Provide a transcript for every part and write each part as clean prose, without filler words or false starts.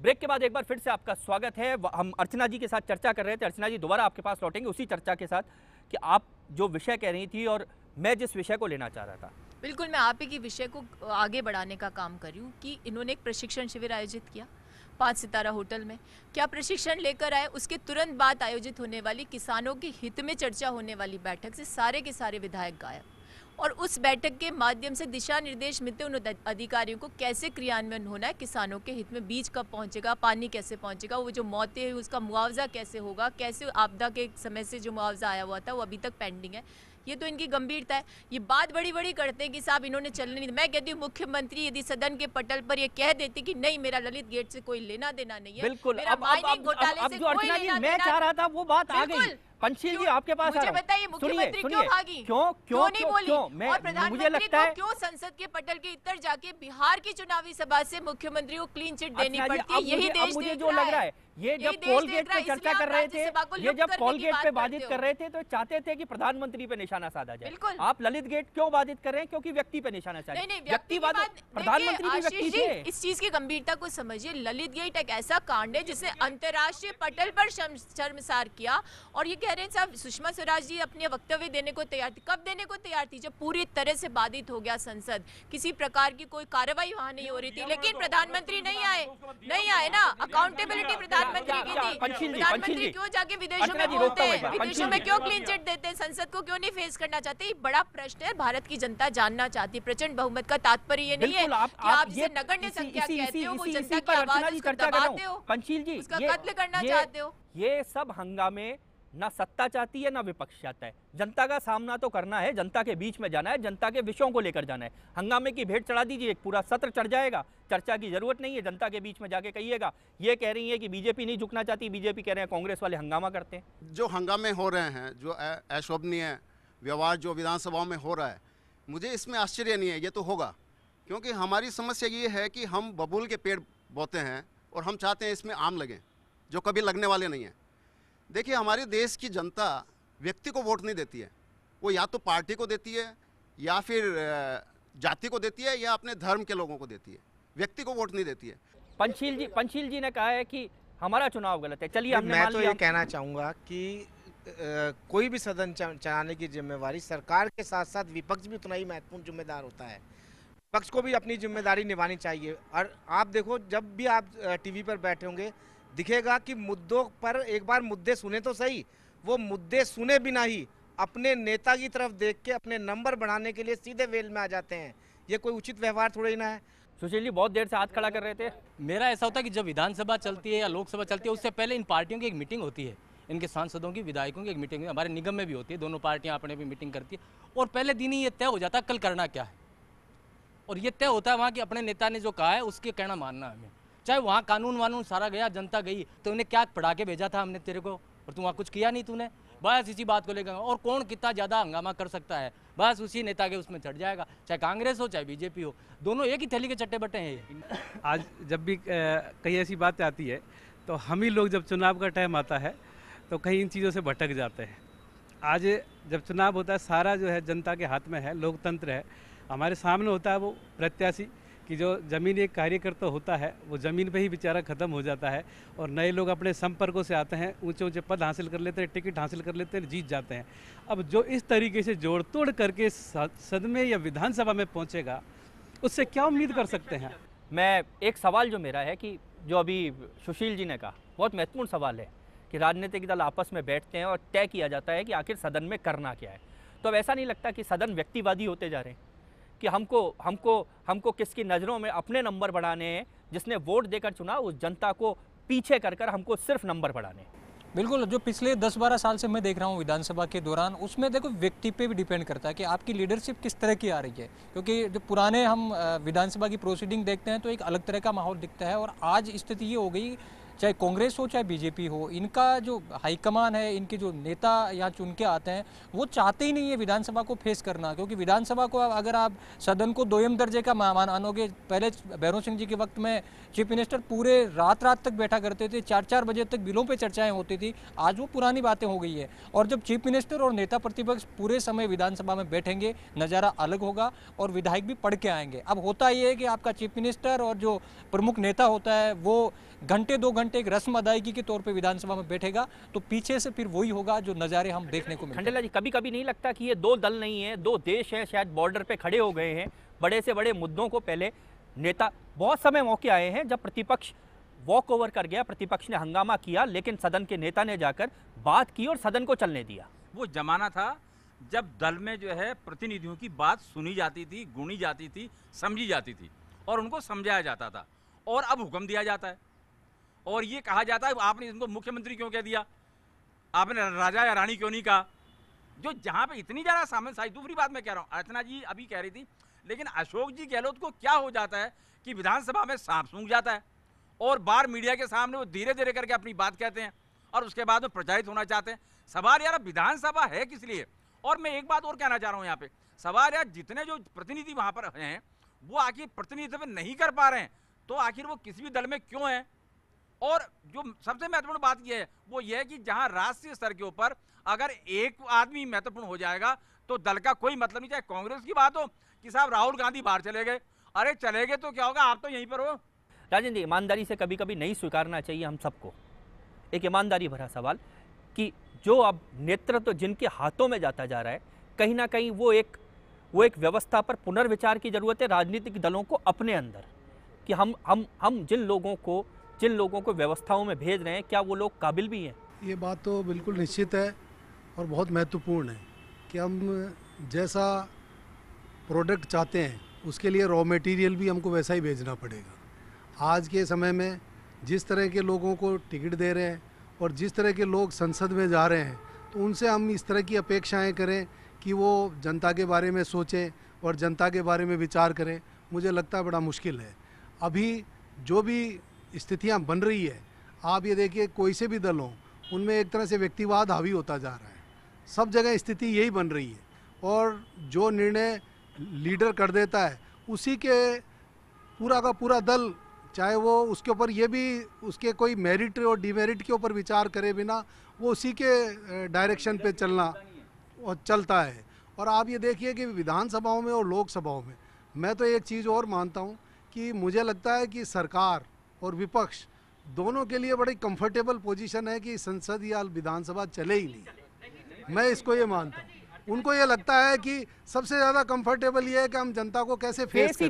Break के बाद एक बार फिर से आपका स्वागत है। हम अर्चना जी के साथ चर्चा कर रहे थे। अर्चना जी, दोबारा आपके पास लौटेंगे उसी चर्चा के साथ कि आप जो विषय कह रही थी और मैं जिस विषय को लेना चाह रहा था। बिल्कुल, मैं आप ही के विषय को आगे बढ़ाने का काम कर रही हूँ कि इन्होंने एक प्रशिक्षण शिविर आयोजित किया 5 सितारा होटल में। क्या प्रशिक्षण लेकर आए, उसके तुरंत बाद आयोजित होने वाली किसानों के हित में चर्चा होने वाली बैठक से सारे के सारे विधायक गायब, और उस बैठक के माध्यम से दिशा निर्देश मिलते उन अधिकारियों को कैसे क्रियान्वयन होना है, किसानों के हित में बीज कब पहुंचेगा, पानी कैसे पहुंचेगा, वो जो मौतें हुई उसका मुआवजा कैसे होगा, कैसे आपदा के समय से जो मुआवजा आया हुआ था वो अभी तक पेंडिंग है। ये तो इनकी गंभीरता है। ये बात बड़ी बड़ी करते हैं कि साहब इन्होंने चलने नहीं। मैं कहती हूँ मुख्यमंत्री यदि सदन के पटल पर ये कह देती कि नहीं, मेरा ललित गेट से कोई लेना देना नहीं है, बिल्कुल। मेरा माइनिंग घोटाले से कोई लेना देना। मैं चाह रहा था वो बात आ गई। पंशील जी आपके पास मुझे बताइए, मुख्यमंत्री क्यों भागी, क्यों नहीं बोली, और प्रधानमंत्री को क्यों संसद के पटल के इतर जाके बिहार की चुनावी सभा से मुख्यमंत्री को क्लीन चिट देनी पड़ती है। यही देश मुझे जो लग रहा है, ये जब कोलगेट पे चर्चा कर रहे थे, ये जब कोलगेट पे बाधित कर रहे थे तो चाहते थे कि प्रधानमंत्री पे निशाना साधा जाए। आप ललित गेट क्यों बाधित कर रहे हैं? क्योंकि व्यक्ति पे निशाना साधा। नहीं, व्यक्तिवाद, प्रधानमंत्री भी व्यक्ति थे। इस चीज की गंभीरता को समझिए। ललित गेट एक ऐसा कांड है जिसने अंतर्राष्ट्रीय पटल पर शर्मसार किया, और ये कह रहे हैं साहब सुषमा स्वराज जी अपने वक्तव्य देने को तैयार थी। कब देने को तैयार थी? जब पूरी तरह से बाधित हो गया संसद, किसी प्रकार की कोई कार्रवाई वहां नहीं हो रही थी, लेकिन प्रधानमंत्री नहीं आए ना। अकाउंटेबिलिटी प्रधानमंत्री की थी। प्रधानमंत्री क्यों जाके विदेशों में बोलते हैं, विदेशों में क्यों क्लीन चिट देते हैं, संसद को क्यों नहीं फेस करना चाहते? बड़ा प्रश्न है, भारत की जनता जानना चाहती है। प्रचंड बहुमत का तात्पर्य ये नहीं है कि आप जिसे नगण्य संख्या कहते हो, वो जनता की आवाज को दबाते हो, पंशील जी उसका कत्ल करना चाहते हो। ये सब हंगामे ना सत्ता चाहती है ना विपक्ष चाहता है। जनता का सामना तो करना है, जनता के बीच में जाना है, जनता के विषयों को लेकर जाना है। हंगामे की भेंट चढ़ा दीजिए, एक पूरा सत्र चढ़ जाएगा, चर्चा की जरूरत नहीं है। जनता के बीच में जाके कहिएगा। ये कह रही है कि बीजेपी नहीं झुकना चाहती, बीजेपी कह रहे हैं कांग्रेस वाले हंगामा करते हैं। जो हंगामे हो रहे हैं, जो अशोभनीय व्यवहार जो विधानसभाओं में हो रहा है, मुझे इसमें आश्चर्य नहीं है। ये तो होगा, क्योंकि हमारी समस्या ये है कि हम बबूल के पेड़ बोते हैं और हम चाहते हैं इसमें आम लगें, जो कभी लगने वाले नहीं हैं। देखिए, हमारे देश की जनता व्यक्ति को वोट नहीं देती है। वो या तो पार्टी को देती है, या फिर जाति को देती है, या अपने धर्म के लोगों को देती है। व्यक्ति को वोट नहीं देती है। पंशील जी ने कहा है कि हमारा चुनाव गलत है। चलिए, मैं तो ये कहना चाहूँगा कि कोई भी सदन चलाने की जिम्मेवारी सरकार के साथ साथ विपक्ष भी उतना ही महत्वपूर्ण जिम्मेदार होता है। विपक्ष को भी अपनी जिम्मेदारी निभानी चाहिए। और आप देखो, जब भी आप टीवी पर बैठे होंगे, दिखेगा कि मुद्दों पर एक बार मुद्दे सुने तो सही, वो मुद्दे सुने बिना ही अपने नेता की तरफ देख के अपने नंबर बढ़ाने के लिए सीधे वेल में आ जाते हैं। ये कोई उचित व्यवहार थोड़ी ना है। सुशील जी बहुत देर से हाथ खड़ा कर रहे थे। मेरा ऐसा होता है कि जब विधानसभा चलती है या लोकसभा चलती है, उससे पहले इन पार्टियों की एक मीटिंग होती है, इनके सांसदों की, विधायकों की एक मीटिंग है। हमारे निगम में भी होती है, दोनों पार्टियां अपने भी मीटिंग करती है, और पहले दिन ही ये तय हो जाता है कल करना क्या है। और ये तय होता है वहाँ कि अपने नेता ने जो कहा है उसके कहना मानना है हमें। चाहे वहाँ कानून वानून सारा गया, जनता गई, तो उन्हें क्या पढ़ा के भेजा था हमने तेरे को, और तू वहाँ कुछ किया नहीं तूने। बस इसी बात को लेकर, और कौन कितना ज़्यादा हंगामा कर सकता है, बस उसी नेता के उसमें चढ़ जाएगा। चाहे कांग्रेस हो चाहे बीजेपी हो, दोनों एक ही थैली के चट्टे बट्टे हैं। आज जब भी कहीं ऐसी बातें आती है तो हम ही लोग, जब चुनाव का टाइम आता है तो कहीं इन चीज़ों से भटक जाते हैं। आज जब चुनाव होता है, सारा जो है जनता के हाथ में है, लोकतंत्र है। हमारे सामने होता है वो प्रत्याशी कि जो ज़मीन एक कार्यकर्ता होता है, वो ज़मीन पे ही बेचारा ख़त्म हो जाता है, और नए लोग अपने संपर्कों से आते हैं, ऊंचे ऊंचे पद हासिल कर लेते हैं, टिकट हासिल कर लेते हैं, जीत जाते हैं। अब जो इस तरीके से जोड़ तोड़ करके सदन में या विधानसभा में पहुंचेगा, उससे क्या उम्मीद कर सकते हैं? मैं एक सवाल जो मेरा है कि जो अभी सुशील जी ने कहा, बहुत महत्वपूर्ण सवाल है कि राजनीतिक दल आपस में बैठते हैं और तय किया जाता है कि आखिर सदन में करना क्या है। तो अब ऐसा नहीं लगता कि सदन व्यक्तिवादी होते जा रहे हैं, कि हमको किसकी नज़रों में अपने नंबर बढ़ाने हैं, जिसने वोट देकर चुना उस जनता को पीछे कर हमको सिर्फ नंबर बढ़ाने हैं। बिल्कुल, जो पिछले 10-12 साल से मैं देख रहा हूँ विधानसभा के दौरान, उसमें देखो व्यक्ति पे भी डिपेंड करता है कि आपकी लीडरशिप किस तरह की आ रही है। क्योंकि जो पुराने हम विधानसभा की प्रोसीडिंग देखते हैं तो एक अलग तरह का माहौल दिखता है, और आज स्थिति ये हो गई चाहे कांग्रेस हो चाहे बीजेपी हो, इनका जो हाईकमान है, इनके जो नेता यहाँ चुन के आते हैं, वो चाहते ही नहीं है विधानसभा को फेस करना। क्योंकि विधानसभा को अगर आप सदन को दोयम दर्जे का मानोगे, पहले भैरों सिंह जी के वक्त में चीफ मिनिस्टर पूरे रात तक बैठा करते थे, 4-4 बजे तक बिलों पे चर्चाएं होती थी। आज वो पुरानी बातें हो गई है। और जब चीफ मिनिस्टर और नेता प्रतिपक्ष पूरे समय विधानसभा में बैठेंगे, नज़ारा अलग होगा और विधायक भी पढ़ के आएंगे। अब होता ये है कि आपका चीफ मिनिस्टर और जो प्रमुख नेता होता है वो घंटे 2 घंटे एक रस्म अदायगी के तौर पे विधानसभा में बैठेगा, तो पीछे से फिर वही होगा जो नज़ारे हम देखने को मिलते हैं। खंडेला जी, कभी कभी नहीं लगता कि ये 2 दल नहीं है, 2 देश हैं, शायद बॉर्डर पे खड़े हो गए हैं। बड़े से बड़े मुद्दों को पहले नेता, बहुत समय मौके आए हैं जब प्रतिपक्ष वॉक ओवर कर गया, प्रतिपक्ष ने हंगामा किया, लेकिन सदन के नेता ने जाकर बात की और सदन को चलने दिया। वो जमाना था जब दल में जो है प्रतिनिधियों की बात सुनी जाती थी, गुनी जाती थी, समझी जाती थी और उनको समझाया जाता था। और अब हुक्म दिया जाता है और ये कहा जाता है आपने इनको मुख्यमंत्री क्यों कह दिया, आपने राजा या रानी क्यों नहीं कहा। जो जहाँ पे इतनी ज़्यादा सामने, दूसरी बात मैं कह रहा हूँ, अर्चना जी अभी कह रही थी, लेकिन अशोक जी गहलोत को क्या हो जाता है कि विधानसभा में सांप सूंघ जाता है और बाहर मीडिया के सामने वो धीरे धीरे करके अपनी बात कहते हैं और उसके बाद वो प्रचारित होना चाहते हैं। सवाल यार विधानसभा है किस लिए। और मैं एक बात और कहना चाह रहा हूँ यहाँ पे, सवाल यार जितने जो प्रतिनिधि वहाँ पर हैं वो आखिर प्रतिनिधित्व नहीं कर पा रहे हैं, तो आखिर वो किसी भी दल में क्यों हैं। और जो सबसे महत्वपूर्ण बात यह है वो ये है कि जहाँ राष्ट्रीय स्तर के ऊपर अगर एक आदमी महत्वपूर्ण हो जाएगा तो दल का कोई मतलब नहीं। चाहे कांग्रेस की बात हो कि साहब राहुल गांधी बाहर चले गए, अरे चले गए तो क्या होगा, आप तो यहीं पर हो। राजेंद्र, ईमानदारी से कभी कभी नहीं स्वीकारना चाहिए हम सबको। एक ईमानदारी भरा सवाल कि जो अब नेतृत्व जिनके हाथों में जाता जा रहा है, कहीं ना कहीं वो एक व्यवस्था पर पुनर्विचार की जरूरत है राजनीतिक दलों को अपने अंदर, कि हम जिन लोगों को व्यवस्थाओं में भेज रहे हैं, क्या वो लोग काबिल भी हैं। ये बात तो बिल्कुल निश्चित है और बहुत महत्वपूर्ण है कि हम जैसा प्रोडक्ट चाहते हैं उसके लिए रॉ मटेरियल भी हमको वैसा ही भेजना पड़ेगा। आज के समय में जिस तरह के लोगों को टिकट दे रहे हैं और जिस तरह के लोग संसद में जा रहे हैं, तो उनसे हम इस तरह की अपेक्षाएं करें कि वो जनता के बारे में सोचें और जनता के बारे में विचार करें, मुझे लगता है बड़ा मुश्किल है। अभी जो भी स्थितियां बन रही है, आप ये देखिए कोई से भी दल हों, उनमें एक तरह से व्यक्तिवाद हावी होता जा रहा है। सब जगह स्थिति यही बन रही है और जो निर्णय लीडर कर देता है उसी के पूरा का पूरा दल, चाहे वो उसके ऊपर ये भी उसके कोई मेरिट और डिमेरिट के ऊपर विचार करे बिना, वो उसी के डायरेक्शन पे चलता है। और आप ये देखिए कि विधानसभाओं में और लोकसभाओं में, मैं तो एक चीज़ और मानता हूँ कि मुझे लगता है कि सरकार और विपक्ष दोनों के लिए बड़ी कंफर्टेबल पोजीशन है कि संसद या विधानसभा चले ही नहीं। मैं इसको ये मानता हूँ, उनको ये लगता है कि सबसे ज़्यादा कंफर्टेबल ये है कि हम जनता को कैसे फेस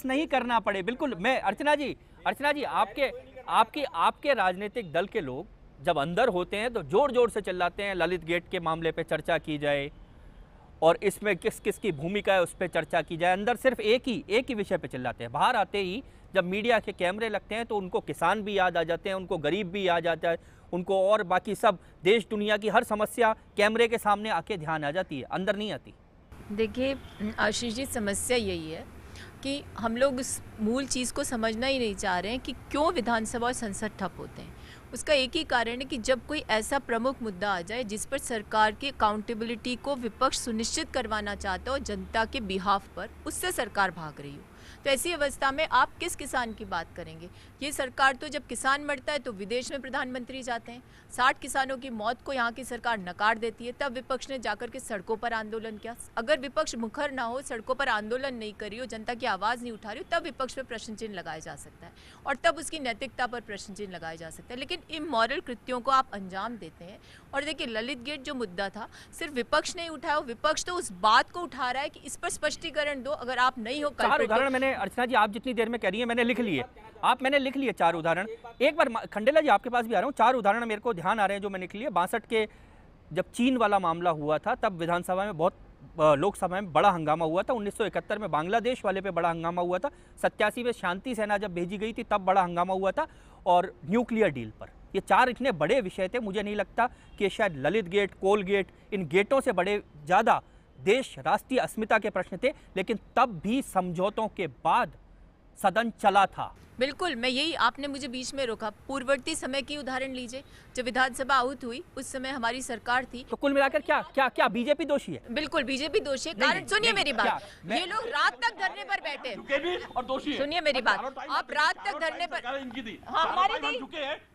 नहीं करना पड़े। बिल्कुल। मैं अर्चना जी आपके राजनीतिक दल के लोग जब अंदर होते हैं तो जोर जोर से चिल्लाते हैं ललित गेट के मामले पे चर्चा की जाए और इसमें किस किस की भूमिका है उस पर चर्चा की जाए। अंदर सिर्फ एक ही विषय पे चिल्लाते हैं। बाहर आते ही जब मीडिया के कैमरे लगते हैं तो उनको किसान भी याद आ जाते हैं, उनको गरीब भी याद आ जाता है, उनको और बाकी सब देश दुनिया की हर समस्या कैमरे के सामने आके ध्यान आ जाती है, अंदर नहीं आती। देखिए आशीष जी, समस्या यही है कि हम लोग उस मूल चीज़ को समझना ही नहीं चाह रहे हैं कि क्यों विधानसभा और संसद ठप होते हैं। उसका एक ही कारण है कि जब कोई ऐसा प्रमुख मुद्दा आ जाए जिस पर सरकार की अकाउंटेबिलिटी को विपक्ष सुनिश्चित करवाना चाहता हो जनता के बिहाफ पर, उससे सरकार भाग रही हो, तो ऐसी अवस्था में आप किस किसान की बात करेंगे। ये सरकार तो जब किसान मरता है तो विदेश में प्रधानमंत्री जाते हैं। 60 किसानों की मौत को यहाँ की सरकार नकार देती है, तब विपक्ष ने जाकर के सड़कों पर आंदोलन किया। अगर विपक्ष मुखर ना हो, सड़कों पर आंदोलन नहीं करी हो, जनता की आवाज़ नहीं उठा रही हो, तब विपक्ष पर प्रश्न चिन्ह लगाया जा सकता है और तब उसकी नैतिकता पर प्रश्न चिन्ह लगाया जा सकता है। लेकिन इमोरल कृत्यों को आप अंजाम देते हैं। और देखिए ललित गेट जो मुद्दा था, सिर्फ विपक्ष नहीं उठाया, विपक्ष तो उस बात को उठा रहा है कि इस पर स्पष्टीकरण दो। अगर आप नहीं हो, चार उदाहरण मैंने, अर्चना जी आप जितनी देर में कह रही हैं मैंने लिख लिए, मैंने लिख लिए 4 उदाहरण। एक बार खंडेला जी आपके पास भी आ रहा हूँ, 4 उदाहरण मेरे को ध्यान आ रहे हैं जो मैंने लिख लिए। 62 के जब चीन वाला मामला हुआ था तब विधानसभा में बहुत, लोकसभा में बड़ा हंगामा हुआ था। 1971 में बांग्लादेश वाले पे बड़ा हंगामा हुआ था। 87 में शांति सेना जब भेजी गई थी तब बड़ा हंगामा हुआ था, और न्यूक्लियर डील पर। ये 4 इतने बड़े विषय थे, मुझे नहीं लगता कि शायद ललित गेट, कोल गेट, इन गेटों से बड़े ज़्यादा देश राष्ट्रीय अस्मिता के प्रश्न थे। लेकिन तब भी समझौतों के बाद सदन चला था। बिल्कुल, मैं यही, आपने मुझे बीच में रोका। पूर्ववर्ती समय की उदाहरण लीजिए, जब विधानसभा आहूत हुई उस समय हमारी सरकार थी। तो कुल मिलाकर क्या क्या क्या बीजेपी दोषी है? बिल्कुल बीजेपी दोषी है। कारण सुनिए मेरी बात, ये लोग रात तक धरने पर बैठे और दोषी है। सुनिए मेरी बात, आप रात तक धरने पर, हाँ हमारी दी,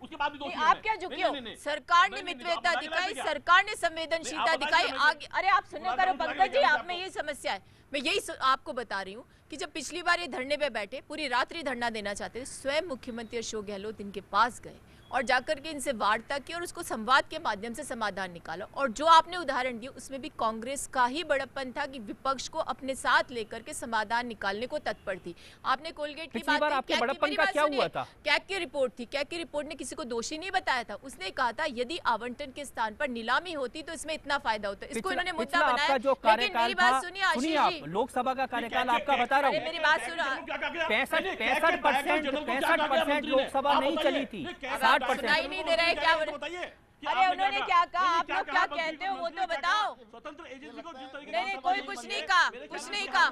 उसके बाद भी दोषी आप क्या झुके हो? सरकार ने मितव्ययिता दिखाई, सरकार ने संवेदनशीलता दिखाई। आगे अरे आप सुनने करो पंकज जी, आप में ये समस्या है। मैं यही आपको बता रही हूँ कि जब पिछली बार ये धरने पे बैठे, पूरी रात्रि धरना देना चाहते थे, स्वयं मुख्यमंत्री अशोक गहलोत इनके पास गए और जाकर के इनसे वार्ता की और उसको संवाद के माध्यम से समाधान निकाला। और जो आपने उदाहरण दिया उसमें भी कांग्रेस का ही बड़प्पन था कि विपक्ष को अपने साथ लेकर के समाधान निकालने को तत्पर थी। आपने कोलगेट की बात आपके बड़प्पन का क्या हुआ था? कैग की रिपोर्ट थी, कैग की रिपोर्ट ने किसी को दोषी नहीं बताया था। उसने कहा था यदि आवंटन के स्थान पर नीलामी होती तो इसमें इतना फायदा होता। इसको इन्होंने मुद्दा बनाया। लेकिन मेरी बात सुनिए आशीष जी, लोकसभा का कार्यकाल आपका बता रहा हूँ, मेरी बात सुनो, 65% लोकसभा नहीं चली थी, 60%। नहीं दे रहे क्या? अरे उन्होंने क्या कहा? आप लोग क्या कहते हो वो तो बताओ। स्वतंत्र एजेंसी को जिस तरीके नहीं कोई कुछ नहीं कहा, कुछ नहीं कहा।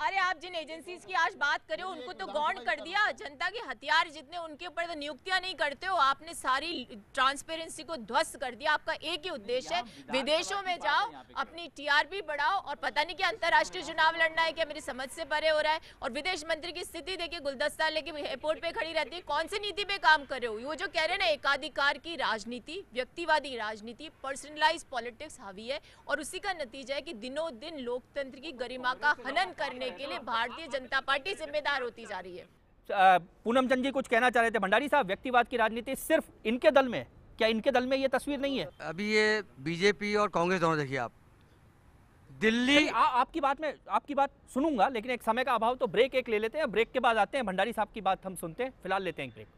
अरे आप जिन एजेंसीज की आज बात कर रहे हो उनको तो गौण कर दिया। जनता के हथियार जितने उनके ऊपर तो नियुक्तियां नहीं करते हो। आपने सारी ट्रांसपेरेंसी को ध्वस्त कर दिया। आपका एक ही उद्देश्य है, विदेशों में जाओ, अपनी टीआरपी बढ़ाओ और पता नहीं क्या अंतर्राष्ट्रीय चुनाव लड़ना है, क्या मेरी समझ से परे हो रहा है। और विदेश मंत्री की स्थिति देखिए, गुलदस्ता लेके एयरपोर्ट पे खड़ी रहती है। कौन सी नीति पे काम कर रहे हो? वो जो कह रहे हैं ना, एकाधिकार की राजनीति, व्यक्तिवादी राजनीति, पर्सनलाइज पॉलिटिक्स हावी है और उसी का नतीजा है कि दिनों दिन लोकतंत्र की गरिमा का हनन करने के लिए भारतीय जनता पार्टी जिम्मेदार होती जा रही है। पूनम चंद जी कुछ कहना चाह रहे थे। भंडारी साहब, व्यक्तिवाद की राजनीति सिर्फ इनके दल में, क्या इनके दल में ये तस्वीर नहीं है? अभी ये बीजेपी और कांग्रेस दोनों देखिए आप, दिल्ली आपकी बात सुनूंगा, लेकिन एक समय का अभाव, तो ब्रेक एक ले लेते हैं। ब्रेक के बाद आते हैं, भंडारी साहब की बात हम सुनते हैं। फिलहाल लेते हैं एक ब्रेक।